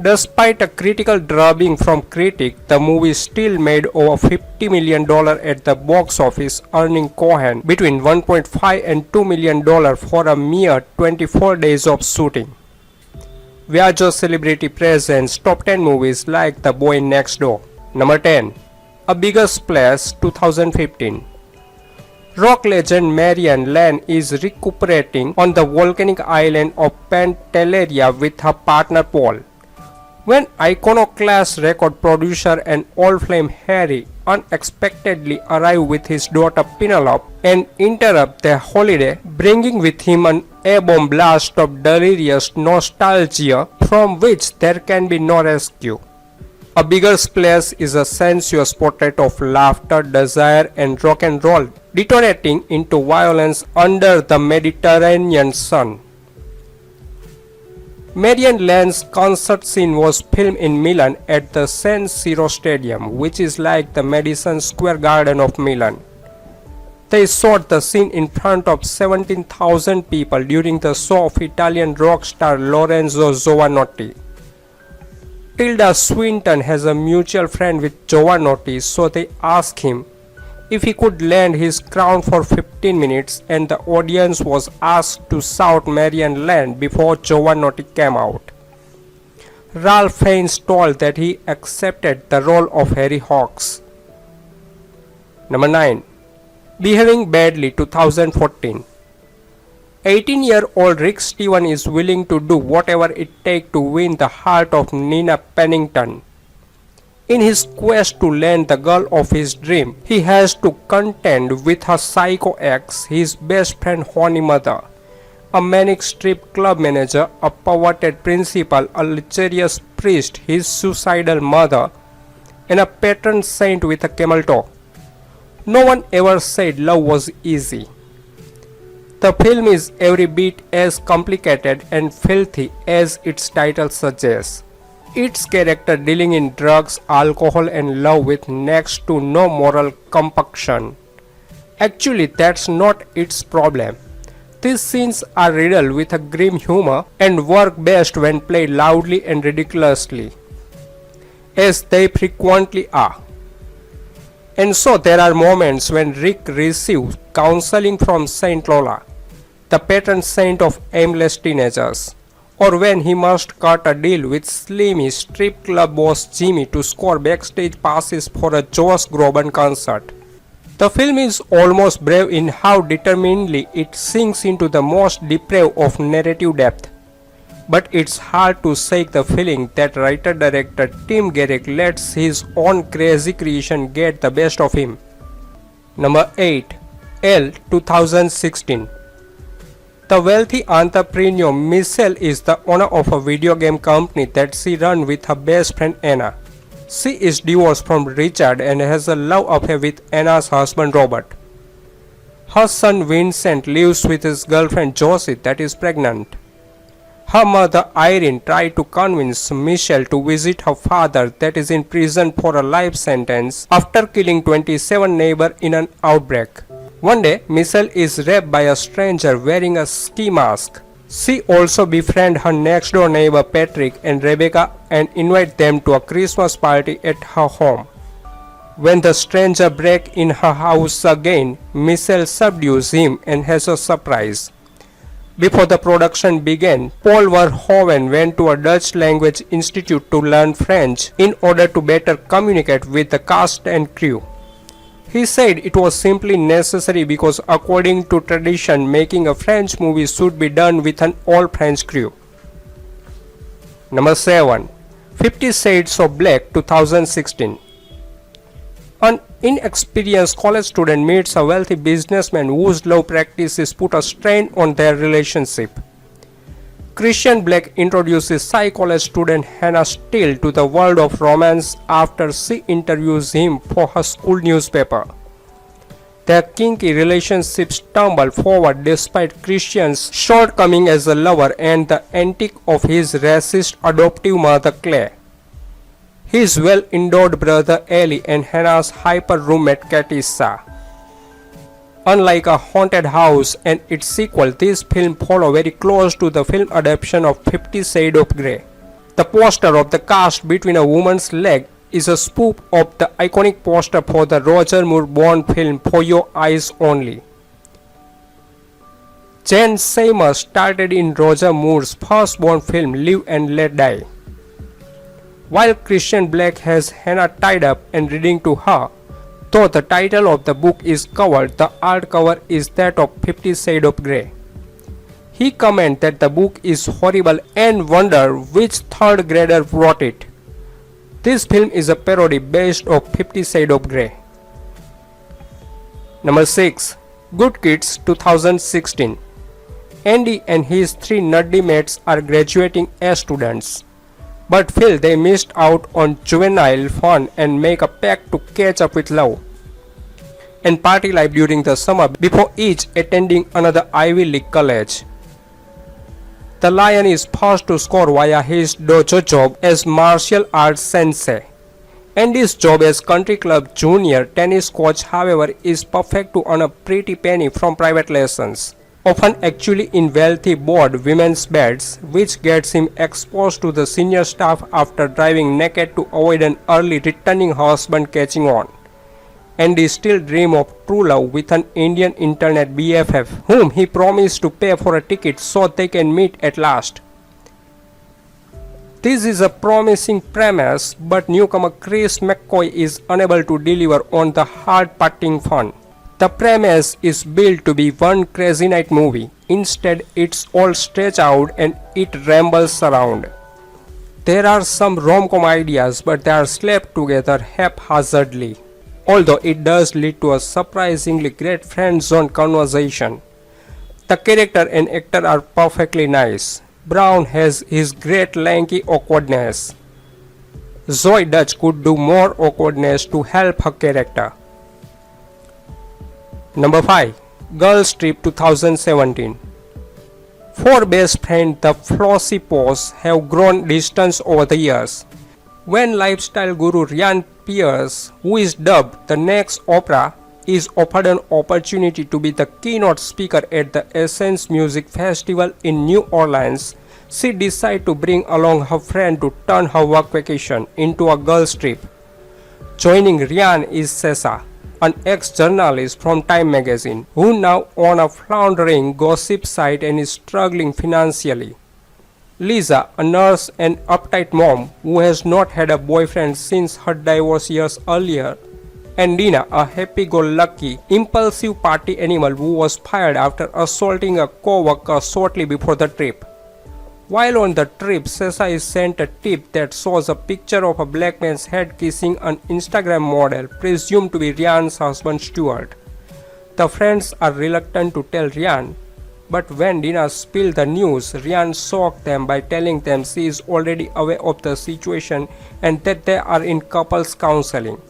Despite a critical drubbing from critics, the movie still made over $50 million at the box office, earning Cohen between $1.5 and $2 million for a mere 24 days of shooting. Viaggio Celebrity presents top 10 movies like The Boy Next Door. Number 10. A Bigger Splash 2015. Rock legend Marianne Lane is recuperating on the volcanic island of Pantelleria with her partner Paul. When iconoclast record producer and old-flame Harry unexpectedly arrives with his daughter Penelope and interrupts their holiday, bringing with him an airborne blast of delirious nostalgia from which there can be no rescue. A Bigger Splash is a sensuous portrait of laughter, desire, and rock and roll, detonating into violence under the Mediterranean sun. Marianne Lane's concert scene was filmed in Milan at the San Siro Stadium, which is like the Madison Square Garden of Milan. They shot the scene in front of 17,000 people during the show of Italian rock star Lorenzo Giovanotti. Tilda Swinton has a mutual friend with Giovanotti, so they asked him if he could lend his crown for 15 minutes, and the audience was asked to shout Marianne Lane before Giovanotti came out. Ralph Fiennes told that he accepted the role of Harry Hawks. Number 9. Behaving Badly 2014. 18-year-old Rick Steven is willing to do whatever it takes to win the heart of Nina Pennington. In his quest to land the girl of his dream, he has to contend with her psycho ex, his best friend horny mother, a manic strip club manager, a perverted principal, a lecherous priest, his suicidal mother, and a patron saint with a camel toe. No one ever said love was easy. The film is every bit as complicated and filthy as its title suggests. Its character dealing in drugs, alcohol, and love with next to no moral compunction. Actually, that's not its problem. These scenes are riddled with a grim humor and work best when played loudly and ridiculously, as they frequently are. And so there are moments when Rick receives counseling from Saint Lola, the patron saint of aimless teenagers, or when he must cut a deal with slimy strip club boss Jimmy to score backstage passes for a Josh Groban concert. The film is almost brave in how determinedly it sinks into the most depraved of narrative depth. But it's hard to shake the feeling that writer-director Tim Garrick lets his own crazy creation get the best of him. Number 8. Elle 2016. The wealthy entrepreneur Michelle is the owner of a video game company that she runs with her best friend Anna. She is divorced from Richard and has a love affair with Anna's husband Robert. Her son Vincent lives with his girlfriend Josie that is pregnant. Her mother Irene tried to convince Michelle to visit her father that is in prison for a life sentence after killing 27 neighbors in an outbreak. One day, Michelle is raped by a stranger wearing a ski mask. She also befriends her next door neighbor Patrick and Rebecca and invites them to a Christmas party at her home. When the stranger breaks in her house again, Michelle subdues him and has a surprise. Before the production began, Paul Verhoeven went to a Dutch language institute to learn French in order to better communicate with the cast and crew. He said it was simply necessary because according to tradition, making a French movie should be done with an all-French crew. Number 7. 50 Shades of Black 2016. An inexperienced college student meets a wealthy businessman whose love practices put a strain on their relationship. Christian Black introduces psychology student Hannah Steele to the world of romance after she interviews him for her school newspaper. Their kinky relationship stumbled forward despite Christian's shortcomings as a lover and the antics of his racist adoptive mother Claire, his well-endowed brother Ellie, and Hannah's hyper roommate Katissa. Unlike A Haunted House and its sequel, this film follows very close to the film adaptation of 50 Shades of Grey. The poster of the cast between a woman's leg is a spoof of the iconic poster for the Roger Moore Bond film For Your Eyes Only. Jane Seymour started in Roger Moore's first Bond film Live and Let Die. While Christian Black has Hannah tied up and reading to her, though the title of the book is covered, the art cover is that of 50 Shades of Grey. He commented that the book is horrible and wonder which third grader wrote it. This film is a parody based on 50 Shades of Grey. Number 6. Good Kids 2016. Andy and his 3 nerdy mates are graduating as students, but feel they missed out on juvenile fun and make a pact to catch up with love and party life during the summer before each attending another Ivy League college. The Lion is first to score via his dojo job as martial arts sensei. Andy's job as country club junior tennis coach, however, is perfect to earn a pretty penny from private lessons, often actually in wealthy bored women's beds, which gets him exposed to the senior staff after driving naked to avoid an early returning husband catching on. Andy still dreams of true love with an Indian internet BFF whom he promised to pay for a ticket so they can meet at last. This is a promising premise, but newcomer Chris McCoy is unable to deliver on the hard-partying fun. The premise is built to be one crazy night movie. Instead, it's all stretched out and it rambles around. There are some rom-com ideas, but they are slapped together haphazardly, although it does lead to a surprisingly great friend-zone conversation. The character and actor are perfectly nice. Brown has his great lanky awkwardness. Zoe Dutch could do more awkwardness to help her character. Number 5. Girls Trip 2017. 4 best friends, the Flossy Paws, have grown distance over the years. When lifestyle guru Ryan Pierce, who is dubbed the next Oprah, is offered an opportunity to be the keynote speaker at the Essence Music Festival in New Orleans, she decided to bring along her friend to turn her work vacation into a girls' trip. Joining Ryan is Sessa, an ex-journalist from Time magazine, who now owns a floundering gossip site and is struggling financially. Lisa, a nurse and uptight mom who has not had a boyfriend since her divorce years earlier, and Dina, a happy-go-lucky, impulsive party animal who was fired after assaulting a co-worker shortly before the trip. While on the trip, Sessa is sent a tip that shows a picture of a black man's head kissing an Instagram model presumed to be Ryan's husband Stuart. The friends are reluctant to tell Ryan, but when Dina spilled the news, Ryan shocked them by telling them she is already aware of the situation and that they are in couples counseling.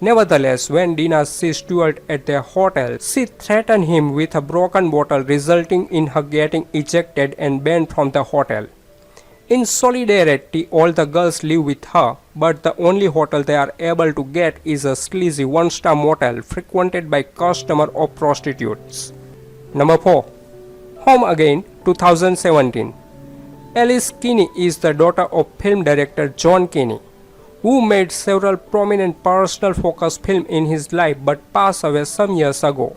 Nevertheless, when Dina sees Stuart at their hotel, she threatened him with a broken bottle, resulting in her getting ejected and banned from the hotel. In solidarity, all the girls live with her, but the only hotel they are able to get is a sleazy one-star motel frequented by customers or prostitutes. Number 4. Home Again 2017. Alice Kinney is the daughter of film director John Kinney, who made several prominent personal focus films in his life but passed away some years ago.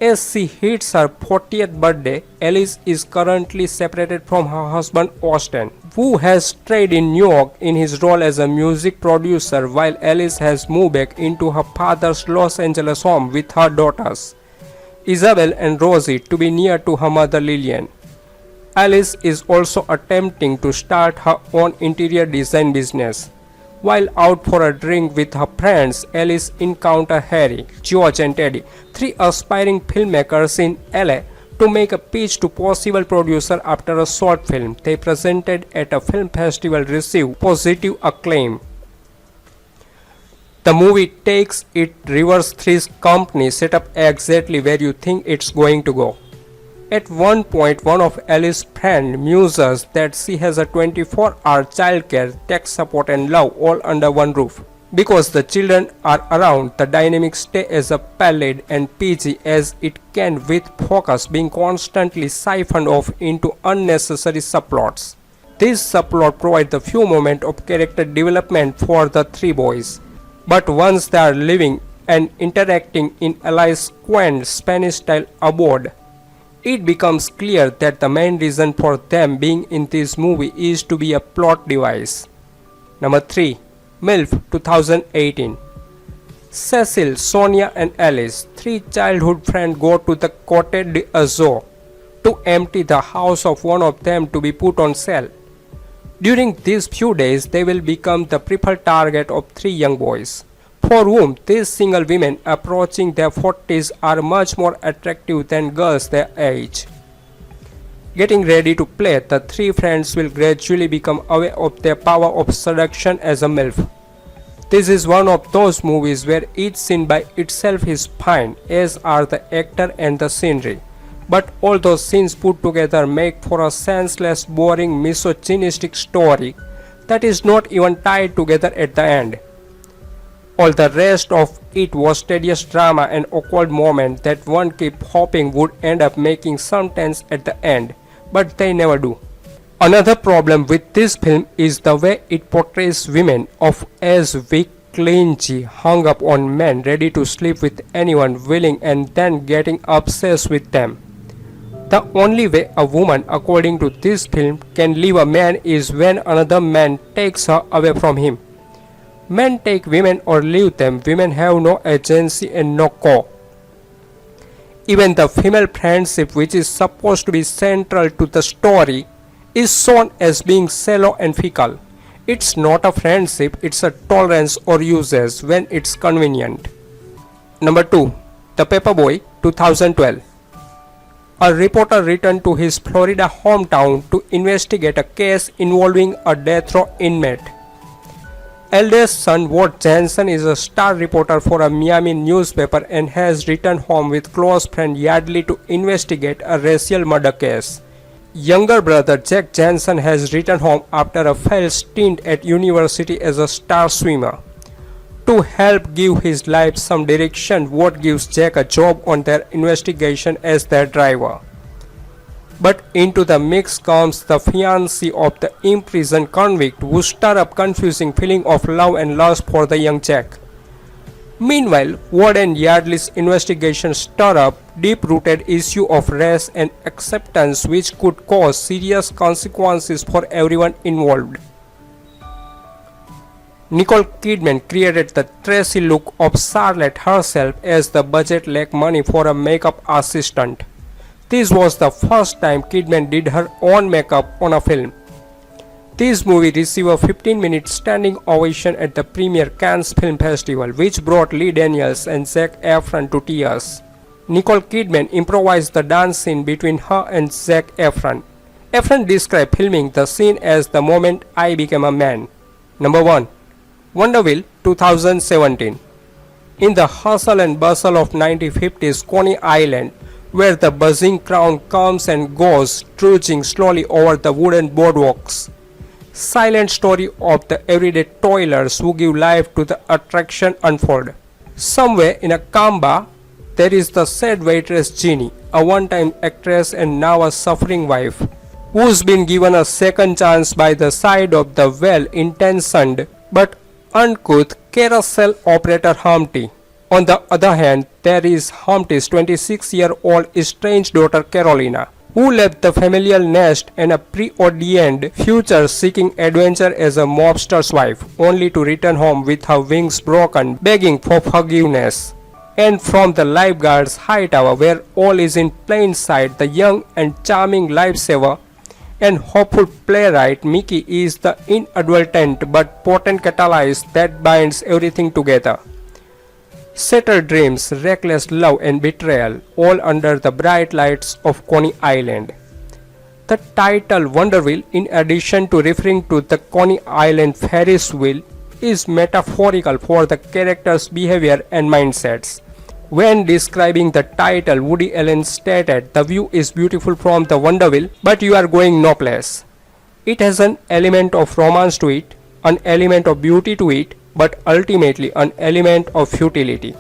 As she hits her 40th birthday, Alice is currently separated from her husband Austin, who has stayed in New York in his role as a music producer, while Alice has moved back into her father's Los Angeles home with her daughters, Isabel and Rosie, to be near to her mother Lillian. Alice is also attempting to start her own interior design business. While out for a drink with her friends, Alice encounters Harry, George and Teddy, 3 aspiring filmmakers in LA, to make a pitch to possible producer after a short film they presented at a film festival received positive acclaim. The movie takes it reverse 3's company set up exactly where you think it's going to go. At one point, one of Alice's friends muses that she has a 24-hour childcare, tech support and love all under one roof. Because the children are around, the dynamics stay as a pallid and PG as it can, with focus being constantly siphoned off into unnecessary subplots. This subplot provides a few moments of character development for the three boys. But once they are living and interacting in Alice's quaint Spanish-style abode, it becomes clear that the main reason for them being in this movie is to be a plot device. Number 3. MILF 2018. Cecil, Sonia and Alice, three childhood friends, go to the Côte d'Azur to empty the house of one of them to be put on sale. During these few days, they will become the preferred target of three young boys, for whom these single women approaching their 40s are much more attractive than girls their age. Getting ready to play, the three friends will gradually become aware of their power of seduction as a MILF. This is one of those movies where each scene by itself is fine, as are the actor and the scenery. But all those scenes put together make for a senseless, boring, misogynistic story that is not even tied together at the end. All the rest of it was tedious drama and awkward moments that one kept hoping would end up making some sense at the end, but they never do. Another problem with this film is the way it portrays women of as weak, clingy, hung up on men ready to sleep with anyone willing and then getting obsessed with them. The only way a woman, according to this film, can leave a man is when another man takes her away from him. Men take women or leave them, women have no agency and no core. Even the female friendship, which is supposed to be central to the story, is shown as being shallow and fickle. It's not a friendship, it's a tolerance or usage when it's convenient. Number 2. The Paperboy 2012. A reporter returned to his Florida hometown to investigate a case involving a death row inmate. Eldest son Ward Jensen is a star reporter for a Miami newspaper and has returned home with close friend Yardley to investigate a racial murder case. Younger brother Jack Jensen has returned home after a failed stint at university as a star swimmer. To help give his life some direction, Ward gives Jack a job on their investigation as their driver. But into the mix comes the fiancée of the imprisoned convict, who stir up confusing feeling of love and lust for the young Jack. Meanwhile, Ward and Yardley's investigation stir up deep-rooted issue of race and acceptance which could cause serious consequences for everyone involved. Nicole Kidman created the Tracy look of Charlotte herself as the budget lacked money for a makeup assistant. This was the first time Kidman did her own makeup on a film. This movie received a 15-minute standing ovation at the premiere Cannes Film Festival, which brought Lee Daniels and Zac Efron to tears. Nicole Kidman improvised the dance scene between her and Zac Efron. Efron described filming the scene as the moment I became a man. Number 1. Wonder Wheel 2017. In the hustle and bustle of 1950s Coney Island, where the buzzing crowd comes and goes, trudging slowly over the wooden boardwalks, silent story of the everyday toilers who give life to the attraction unfold. Somewhere in a calm bar, there is the sad waitress Jeannie, a one-time actress and now a suffering wife, who's been given a second chance by the side of the well-intentioned but uncouth carousel operator Humpty. On the other hand, there is Humpty's 26-year-old estranged daughter Carolina, who left the familiar nest and a preordained future seeking adventure as a mobster's wife, only to return home with her wings broken, begging for forgiveness. And from the lifeguard's high tower, where all is in plain sight, the young and charming lifesaver and hopeful playwright Mickey is the inadvertent but potent catalyst that binds everything together. Shattered dreams, reckless love and betrayal, all under the bright lights of Coney Island. The title Wonder Wheel, in addition to referring to the Coney Island Ferris wheel, is metaphorical for the characters' behavior and mindsets. When describing the title, Woody Allen stated, "The view is beautiful from the Wonder Wheel, but you are going no place." It has an element of romance to it, an element of beauty to it, but ultimately an element of futility.